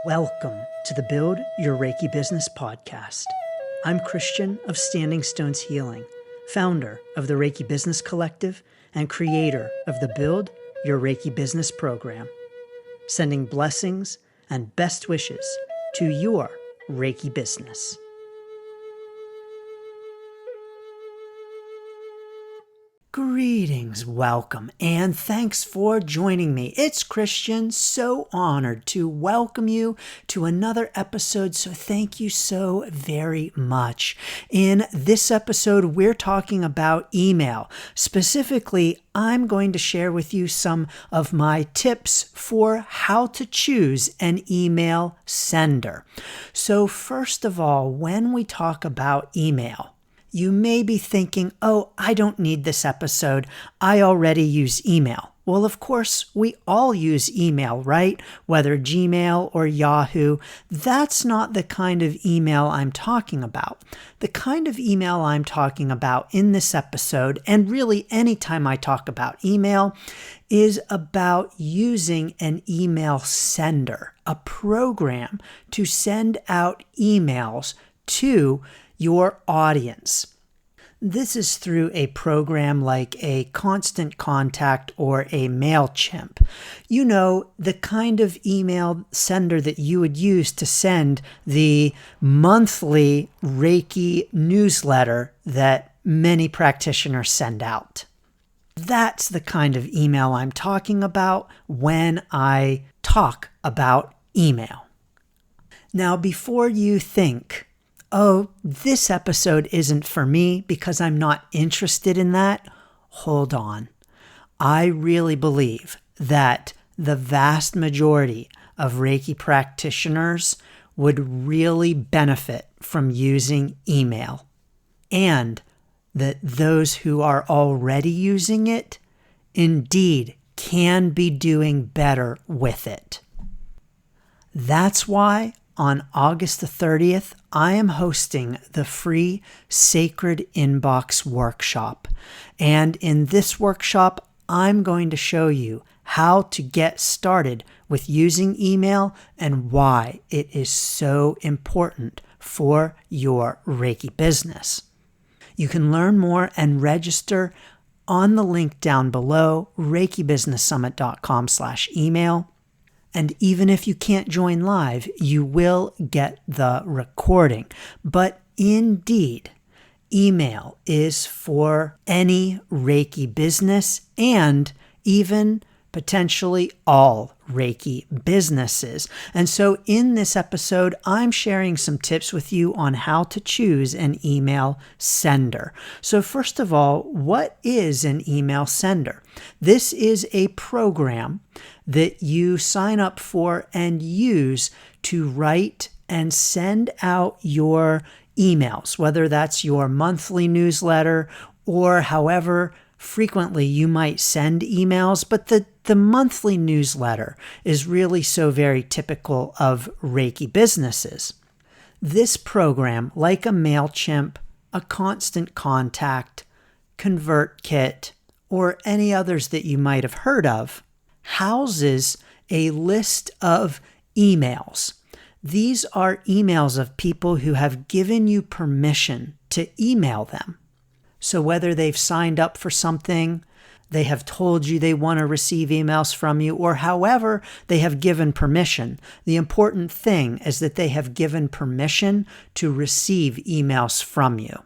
Welcome to the Build Your Reiki Business podcast. I'm Christian of Standing Stones Healing, founder of the Reiki Business Collective and creator of the Build Your Reiki Business program, sending blessings and best wishes to your Reiki business. Greetings, welcome, and thanks for joining me. It's Christian, so honored to welcome you to another episode, so thank you so very much. In this episode, we're talking about email. Specifically, I'm going to share with you some of my tips for how to choose an email sender. So first of all, when we talk about email, you may be thinking, oh, I don't need this episode. I already use email. Well, of course, we all use email, right? Whether Gmail or Yahoo. That's not the kind of email I'm talking about. The kind of email I'm talking about in this episode, and really anytime I talk about email, is about using an email sender, a program to send out emails to your audience. This is through a program like a Constant Contact or a MailChimp. You know, the kind of email sender that you would use to send the monthly Reiki newsletter that many practitioners send out. That's the kind of email I'm talking about when I talk about email. Now, before you think, oh, this episode isn't for me because I'm not interested in that, hold on. I really believe that the vast majority of Reiki practitioners would really benefit from using email, and that those who are already using it indeed can be doing better with it. That's why on August the 30th, I am hosting the free Sacred Inbox workshop. And in this workshop, I'm going to show you how to get started with using email and why it is so important for your Reiki business. You can learn more and register on the link down below, reikibusinesssummit.com/email. And even if you can't join live, you will get the recording. But indeed, email is for any Reiki business and even potentially all Reiki businesses. And so in this episode, I'm sharing some tips with you on how to choose an email sender. So first of all, what is an email sender? This is a program that you sign up for and use to write and send out your emails, whether that's your monthly newsletter or however frequently you might send emails, but the monthly newsletter is really so very typical of Reiki businesses. This program, like a MailChimp, a Constant Contact, ConvertKit, or any others that you might have heard of, houses a list of emails. These are emails of people who have given you permission to email them. So whether they've signed up for something, they have told you they want to receive emails from you, or however they have given permission, the important thing is that they have given permission to receive emails from you.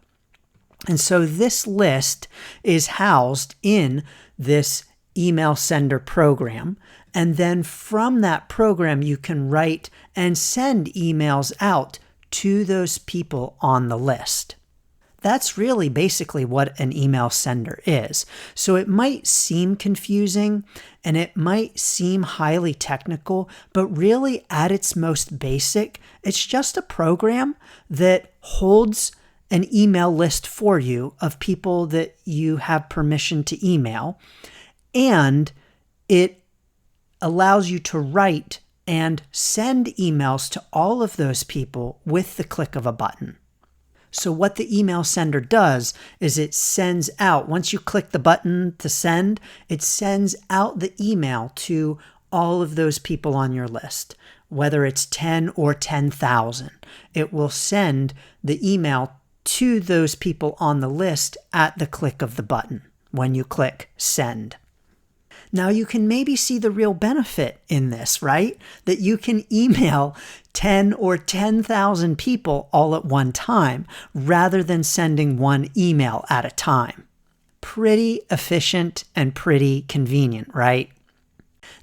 And so this list is housed in this email sender program. And then from that program, you can write and send emails out to those people on the list. That's really basically what an email sender is. So it might seem confusing and it might seem highly technical, but really at its most basic, it's just a program that holds an email list for you of people that you have permission to email, and it allows you to write and send emails to all of those people with the click of a button. So what the email sender does is it sends out, once you click the button to send, it sends out the email to all of those people on your list, whether it's 10 or 10,000. It will send the email to those people on the list at the click of the button when you click send. Now you can maybe see the real benefit in this, right? That you can email 10 or 10,000 people all at one time rather than sending one email at a time. Pretty efficient and pretty convenient, right?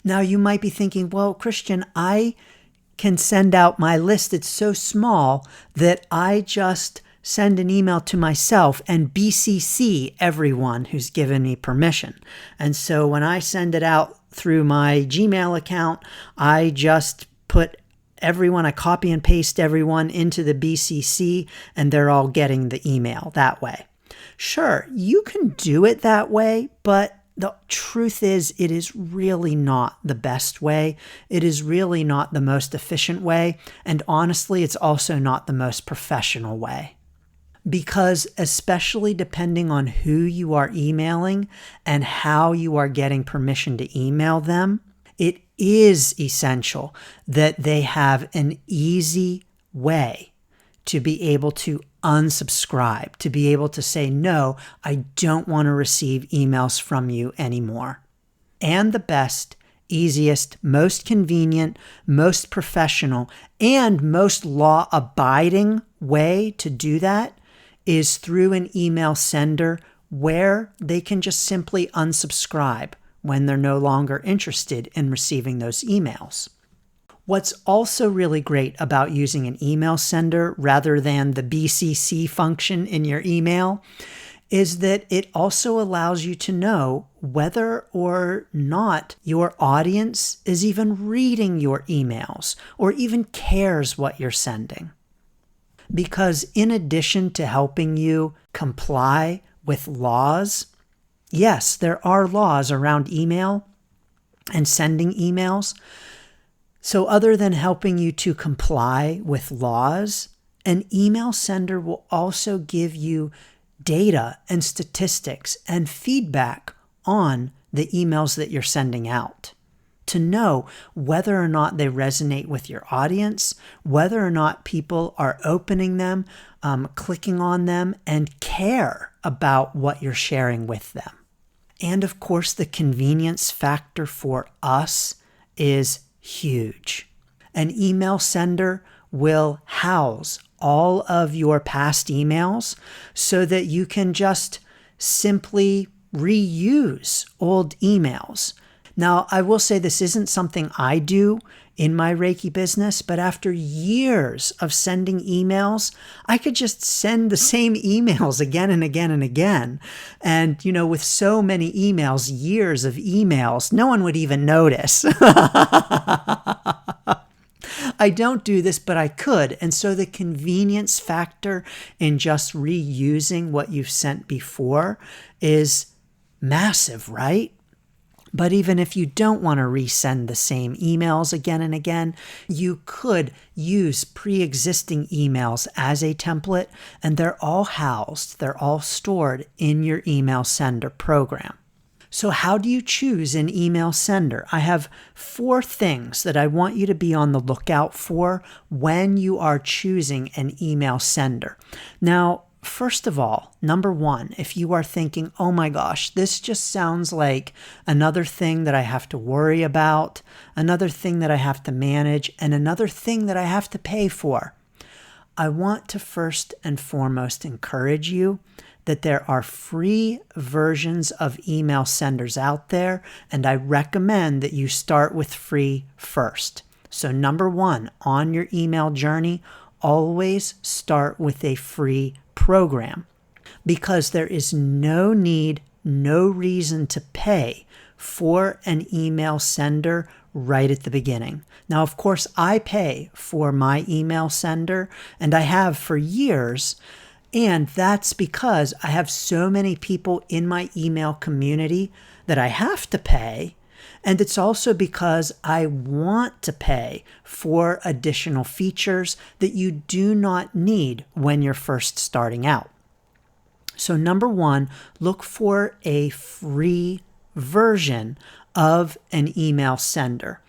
Now you might be thinking, well, Christian, I can send out my list. It's so small that I just send an email to myself and BCC everyone who's given me permission. And so when I send it out through my Gmail account, I just put everyone, I copy and paste everyone into the BCC and they're all getting the email that way. Sure, you can do it that way, but the truth is it is really not the best way. It is really not the most efficient way. And honestly, it's also not the most professional way. Because especially depending on who you are emailing and how you are getting permission to email them, it is essential that they have an easy way to be able to unsubscribe, to be able to say, no, I don't want to receive emails from you anymore. And the best, easiest, most convenient, most professional, and most law-abiding way to do that is through an email sender where they can just simply unsubscribe when they're no longer interested in receiving those emails. What's also really great about using an email sender rather than the BCC function in your email is that it also allows you to know whether or not your audience is even reading your emails or even cares what you're sending. Because in addition to helping you comply with laws, yes, there are laws around email and sending emails. So other than helping you to comply with laws, an email sender will also give you data and statistics and feedback on the emails that you're sending out, to know whether or not they resonate with your audience, whether or not people are opening them, clicking on them, and care about what you're sharing with them. And of course, the convenience factor for us is huge. An email sender will house all of your past emails so that you can just simply reuse old emails. Now, I will say this isn't something I do in my Reiki business, but after years of sending emails, I could just send the same emails again and again and again. And, with so many emails, years of emails, no one would even notice. I don't do this, but I could. And so the convenience factor in just reusing what you've sent before is massive, right? But even if you don't want to resend the same emails again and again, you could use pre-existing emails as a template, and they're all housed, they're all stored in your email sender program. So how do you choose an email sender? I have 4 things that I want you to be on the lookout for when you are choosing an email sender. Now, first of all, number 1, if you are thinking, oh my gosh, this just sounds like another thing that I have to worry about, another thing that I have to manage, and another thing that I have to pay for, I want to first and foremost encourage you that there are free versions of email senders out there, and I recommend that you start with free first. So number 1, on your email journey, always start with a free program, because there is no need, no reason to pay for an email sender right at the beginning. Now, of course, I pay for my email sender, and I have for years, and that's because I have so many people in my email community that I have to pay. And it's also because I want to pay for additional features that you do not need when you're first starting out. So number 1, look for a free version of an email sender.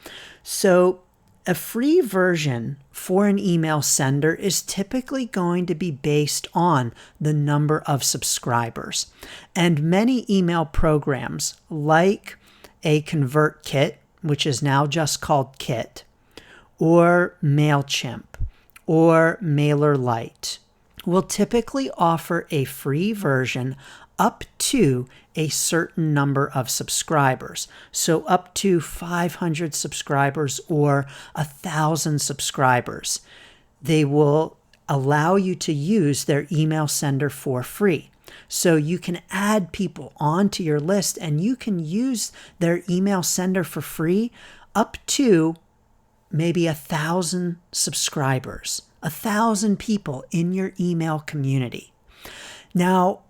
So a free version for an email sender is typically going to be based on the number of subscribers. And many email programs like a ConvertKit, which is now just called Kit, or MailChimp, or MailerLite, will typically offer a free version up to a certain number of subscribers. So up to 500 subscribers or 1,000 subscribers. They will allow you to use their email sender for free. So you can add people onto your list and you can use their email sender for free up to maybe 1,000 subscribers, 1,000 people in your email community. Now,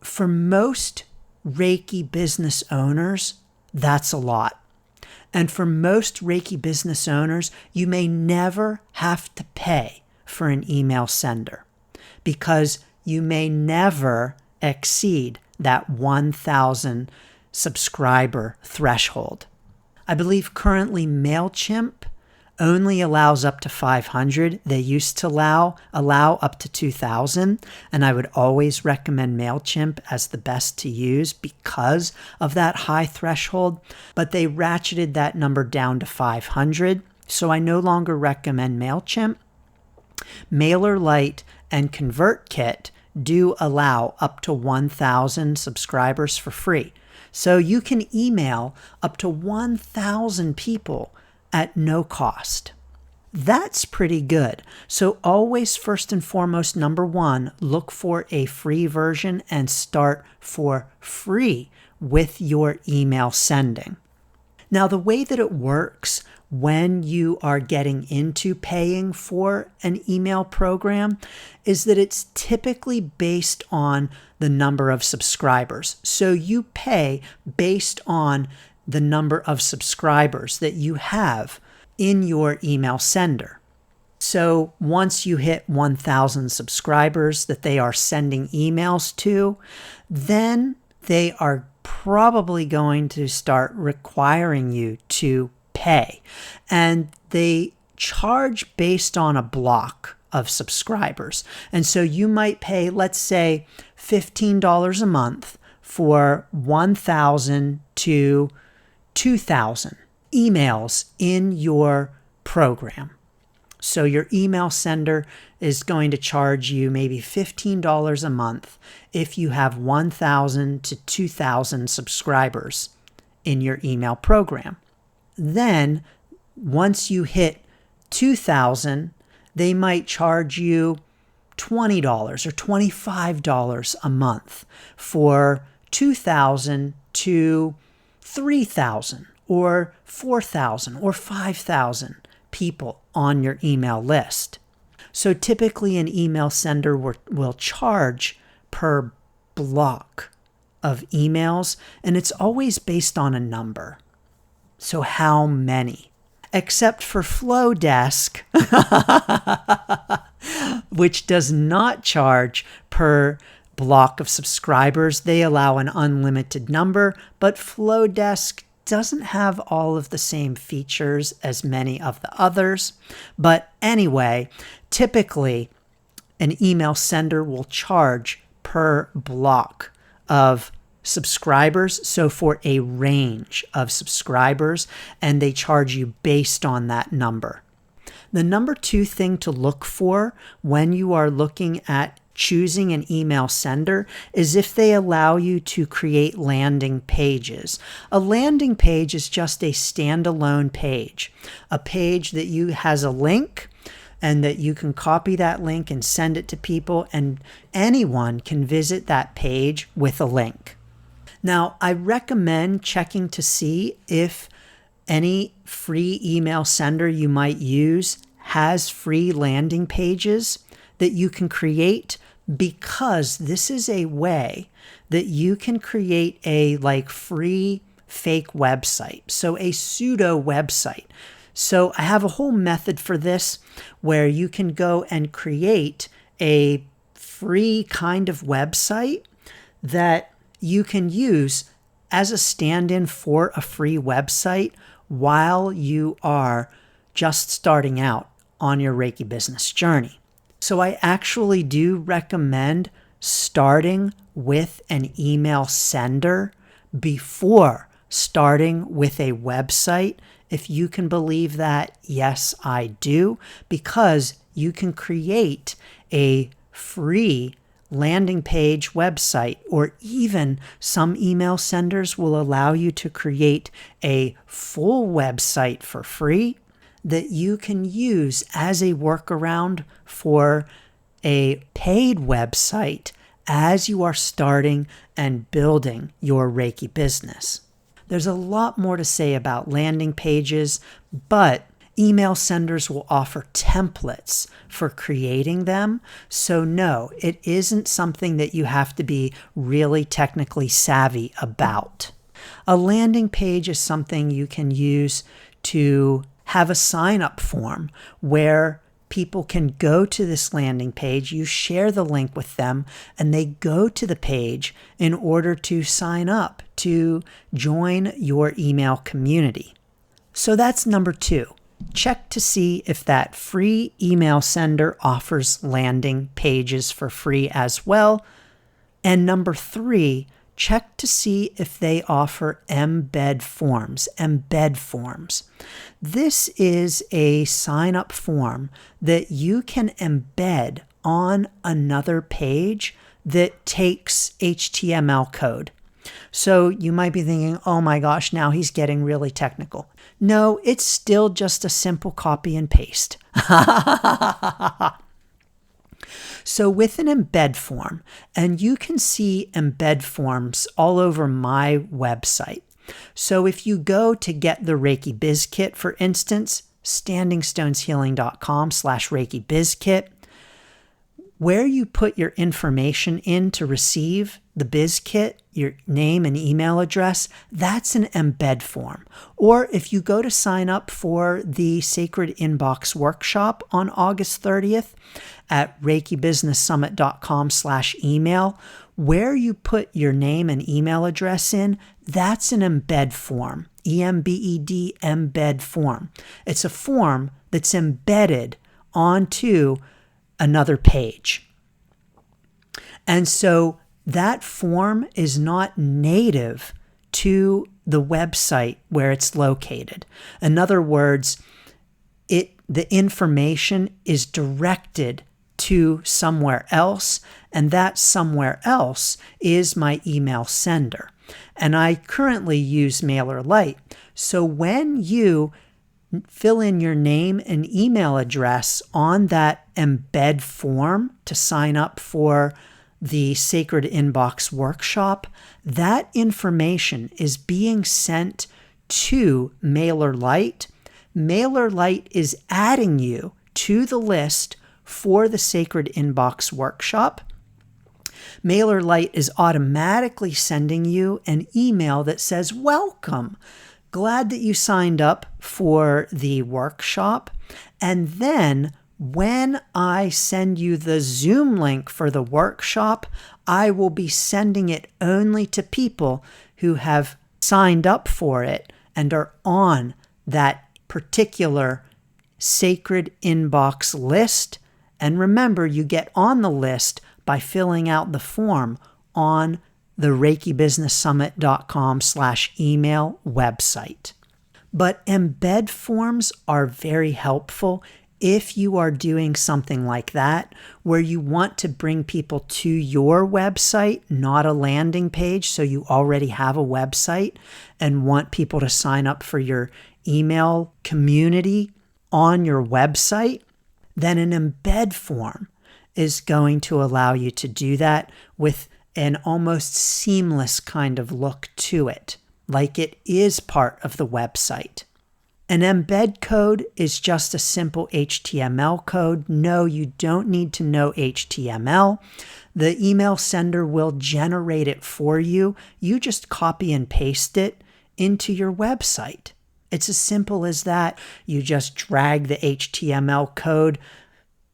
for most Reiki business owners, that's a lot. And for most Reiki business owners, you may never have to pay for an email sender because you may never exceed that 1,000 subscriber threshold. I believe currently MailChimp only allows up to 500. They used to allow up to 2,000, and I would always recommend MailChimp as the best to use because of that high threshold, but they ratcheted that number down to 500, so I no longer recommend MailChimp. MailerLite and ConvertKit do allow up to 1,000 subscribers for free. So you can email up to 1,000 people at no cost. That's pretty good. So always, first and foremost, number one, look for a free version and start for free with your email sending. Now, the way that it works when you are getting into paying for an email program is that it's typically based on the number of subscribers. So you pay based on the number of subscribers that you have in your email sender. So once you hit 1,000 subscribers that they are sending emails to, then they are probably going to start requiring you to pay. And they charge based on a block of subscribers. And so you might pay, let's say, $15 a month for 1,000 to 2,000 emails in your program. So your email sender is going to charge you maybe $15 a month if you have 1,000 to 2,000 subscribers in your email program. Then once you hit 2,000, they might charge you $20 or $25 a month for 2,000 to 3,000 or 4,000 or 5,000 people on your email list. So typically an email sender will charge per block of emails, and it's always based on a number. So how many? Except for Flowdesk, which does not charge per block of subscribers. They allow an unlimited number, but Flowdesk doesn't have all of the same features as many of the others. But anyway, typically an email sender will charge per block of subscribers, so for a range of subscribers, and they charge you based on that number. The number two thing to look for when you are looking at choosing an email sender is if they allow you to create landing pages. A landing page is just a standalone page, a page that has a link and that you can copy that link and send it to people, and anyone can visit that page with a link. Now, I recommend checking to see if any free email sender you might use has free landing pages that you can create, because this is a way that you can create a free fake website. So a pseudo website. So I have a whole method for this where you can go and create a free kind of website that you can use as a stand-in for a free website while you are just starting out on your Reiki business journey. So I actually do recommend starting with an email sender before starting with a website. If you can believe that, yes, I do, because you can create a free landing page website, or even some email senders will allow you to create a full website for free that you can use as a workaround for a paid website as you are starting and building your Reiki business. There's a lot more to say about landing pages, but email senders will offer templates for creating them. So no, it isn't something that you have to be really technically savvy about. A landing page is something you can use to have a sign-up form where people can go to this landing page, you share the link with them, and they go to the page in order to sign up to join your email community. So that's number 2. Check to see if that free email sender offers landing pages for free as well. And number 3, check to see if they offer embed forms. This is a sign-up form that you can embed on another page that takes HTML code. So you might be thinking, oh my gosh, now he's getting really technical. No, it's still just a simple copy and paste. So with an embed form, and you can see embed forms all over my website. So if you go to get the Reiki Biz Kit, for instance, standingstoneshealing.com/Reiki Biz Kit, where you put your information in to receive the Biz Kit, your name and email address, that's an embed form. Or if you go to sign up for the Sacred Inbox Workshop on August 30th at reikibusinesssummit.com/email, where you put your name and email address in, that's an embed form, EMBED, embed form. It's a form that's embedded onto another page. And so that form is not native to the website where it's located. In other words, the information is directed to somewhere else, and that somewhere else is my email sender. And I currently use MailerLite. So when you fill in your name and email address on that embed form to sign up for the Sacred Inbox Workshop, that information is being sent to MailerLite. MailerLite is adding you to the list for the Sacred Inbox Workshop. MailerLite is automatically sending you an email that says, welcome. Glad that you signed up for the workshop. And then when I send you the Zoom link for the workshop, I will be sending it only to people who have signed up for it and are on that particular Sacred Inbox list. And remember, you get on the list by filling out the form on the reikibusinesssummit.com/email website. But embed forms are very helpful if you are doing something like that, where you want to bring people to your website, not a landing page. So you already have a website and want people to sign up for your email community on your website, then an embed form is going to allow you to do that with an almost seamless kind of look to it, like it is part of the website. An embed code is just a simple HTML code. No, you don't need to know HTML. The email sender will generate it for you. You just copy and paste it into your website. It's as simple as that. You just drag the HTML code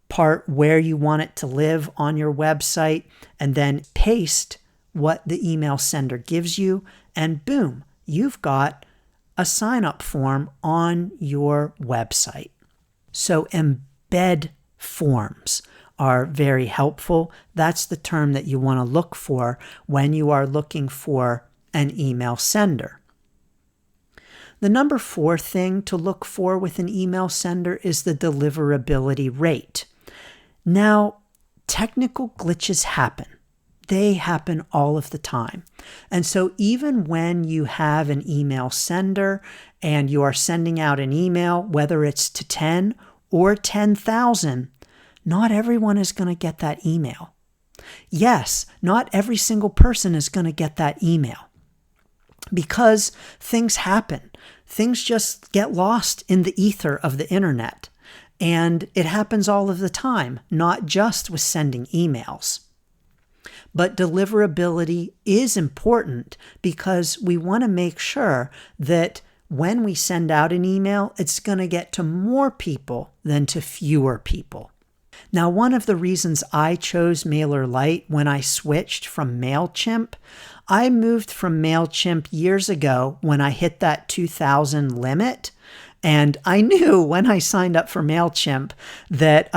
part where you want it to live on your website and then paste what the email sender gives you, and boom, you've got a sign-up form on your website. So embed forms are very helpful. That's the term that you want to look for when you are looking for an email sender. The number 4 thing to look for with an email sender is the deliverability rate. Now, technical glitches happen. They happen all of the time. And so even when you have an email sender and you are sending out an email, whether it's to 10 or 10,000, not everyone is going to get that email. Yes, not every single person is going to get that email because things happen. Things just get lost in the ether of the internet. And it happens all of the time, not just with sending emails. But deliverability is important because we want to make sure that when we send out an email, it's going to get to more people than to fewer people. Now, one of the reasons I chose MailerLite when I switched from MailChimp, I moved from MailChimp years ago when I hit that 2,000 limit. And I knew when I signed up for MailChimp that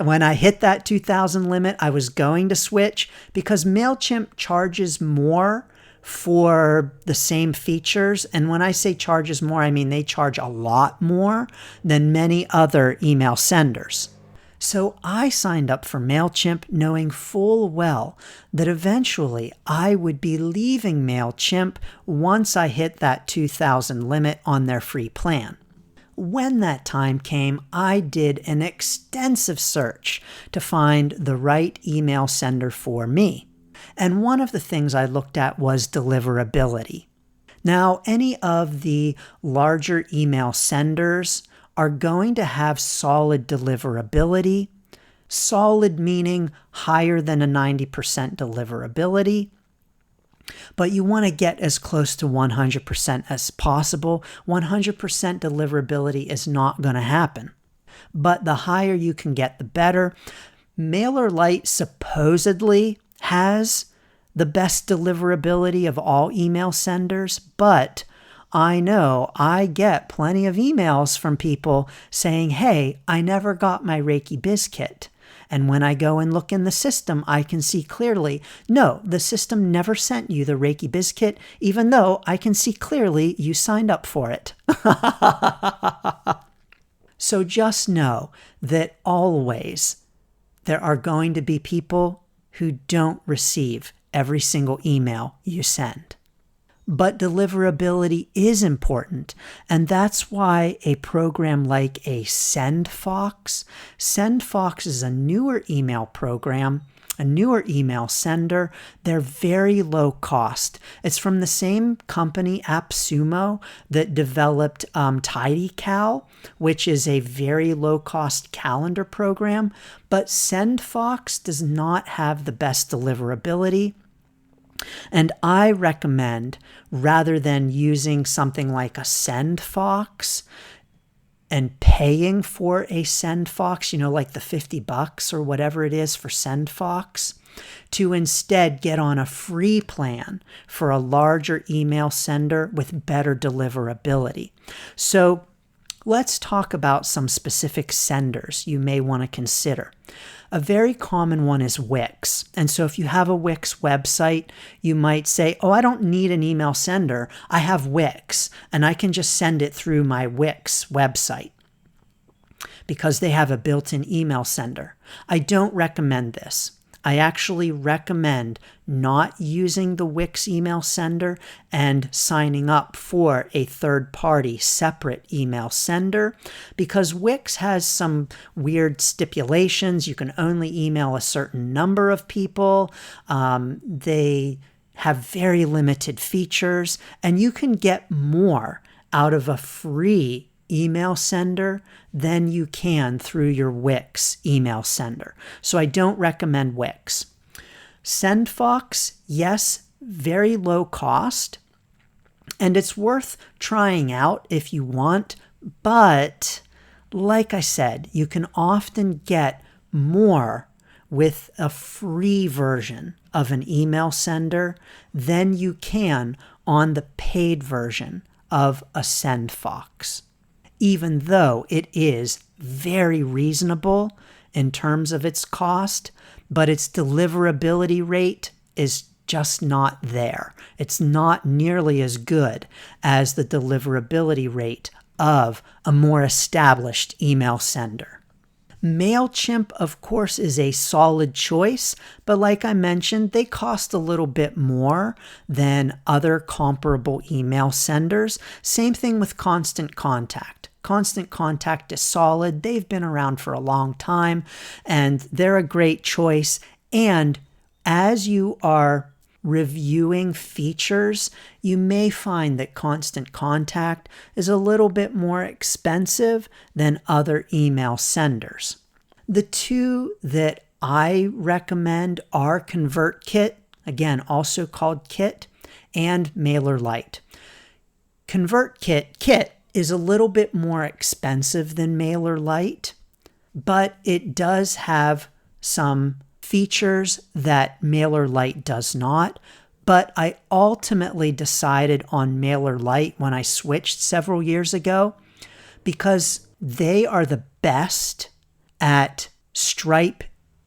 when I hit that 2,000 limit, I was going to switch because MailChimp charges more for the same features. And when I say charges more, I mean they charge a lot more than many other email senders. So I signed up for MailChimp knowing full well that eventually I would be leaving MailChimp once I hit that 2,000 limit on their free plan. When that time came, I did an extensive search to find the right email sender for me. And one of the things I looked at was deliverability. Now, any of the larger email senders are going to have solid deliverability. Solid meaning higher than a 90% deliverability. But you want to get as close to 100% as possible. 100% deliverability is not going to happen. But the higher you can get, the better. MailerLite supposedly has the best deliverability of all email senders, but I know I get plenty of emails from people saying, hey, I never got my Reiki Biz Kit. And when I go and look in the system, I can see clearly, no, the system never sent you the Reiki Biz Kit, even though I can see clearly you signed up for it. So just know that always there are going to be people who don't receive every single email you send. But deliverability is important, and that's why a program like a SendFox is a newer email program, a newer email sender. They're very low cost. It's from the same company, AppSumo, that developed TidyCal, which is a very low cost calendar program. But SendFox does not have the best deliverability. And I recommend, rather than using something like a SendFox and paying for a SendFox, like the $50 or whatever it is for SendFox, to instead get on a free plan for a larger email sender with better deliverability. So let's talk about some specific senders you may want to consider. A very common one is Wix. And so if you have a Wix website, you might say, oh, I don't need an email sender. I have Wix, and I can just send it through my Wix website because they have a built-in email sender. I don't recommend this. I actually recommend not using the Wix email sender and signing up for a third-party separate email sender because Wix has some weird stipulations. You can only email a certain number of people. They have very limited features, and you can get more out of a free email sender than you can through your Wix email sender. So I don't recommend Wix. SendFox, yes, very low cost, and it's worth trying out if you want, but like I said, you can often get more with a free version of an email sender than you can on the paid version of a SendFox, even though it is very reasonable in terms of its cost, but its deliverability rate is just not there. It's not nearly as good as the deliverability rate of a more established email sender. MailChimp, of course, is a solid choice, but like I mentioned, they cost a little bit more than other comparable email senders. Same thing with Constant Contact. Constant Contact is solid. They've been around for a long time, and they're a great choice. And as you are reviewing features, you may find that Constant Contact is a little bit more expensive than other email senders. The two that I recommend are ConvertKit, again, also called Kit, and MailerLite. ConvertKit is a little bit more expensive than MailerLite, but it does have some features that MailerLite does not. But I ultimately decided on MailerLite when I switched several years ago because they are the best at Stripe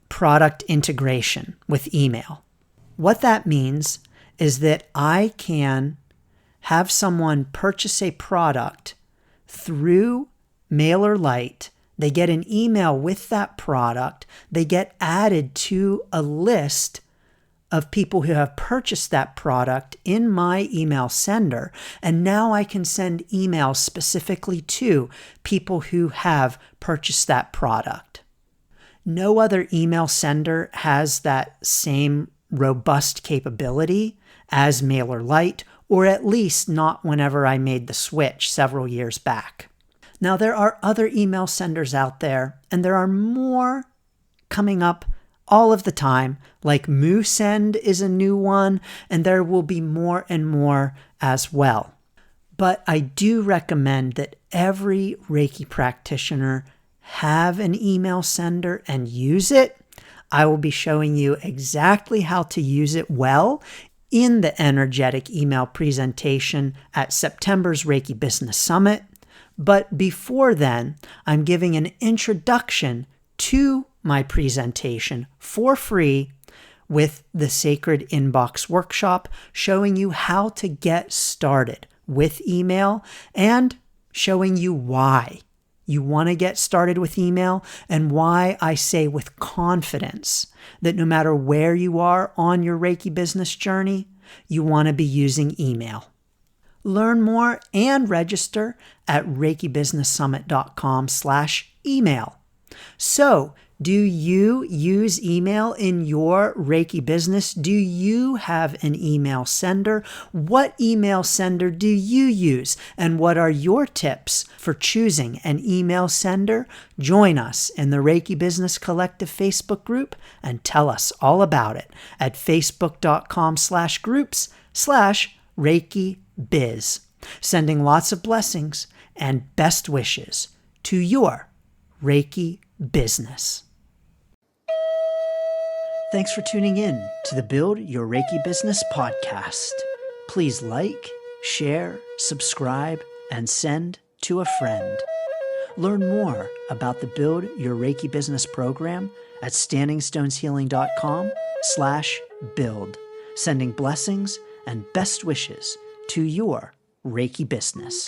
product integration with email. What that means is that I can have someone purchase a product through MailerLite. They get an email with that product. They get added to a list of people who have purchased that product in my email sender. And now I can send emails specifically to people who have purchased that product. No other email sender has that same robust capability as MailerLite, or at least not whenever I made the switch several years back. Now, there are other email senders out there, and there are more coming up all of the time, like MooSend is a new one, and there will be more and more as well. But I do recommend that every Reiki practitioner have an email sender and use it. I will be showing you exactly how to use it well in the energetic email presentation at September's Reiki Business Summit. But before then, I'm giving an introduction to my presentation for free with the Sacred Inbox Workshop, showing you how to get started with email and showing you why you want to get started with email and why I say with confidence that no matter where you are on your Reiki business journey, you want to be using email. Learn more and register at reikibusinesssummit.com/email. So, do you use email in your Reiki business? Do you have an email sender? What email sender do you use? And what are your tips for choosing an email sender? Join us in the Reiki Business Collective Facebook group and tell us all about it at facebook.com/groups/Reiki Biz, sending lots of blessings and best wishes to your Reiki business. Thanks for tuning in to the Build Your Reiki Business podcast. Please like, share, subscribe, and send to a friend. Learn more about the Build Your Reiki Business program at standingstoneshealing.com/build, sending blessings and best wishes to your Reiki business.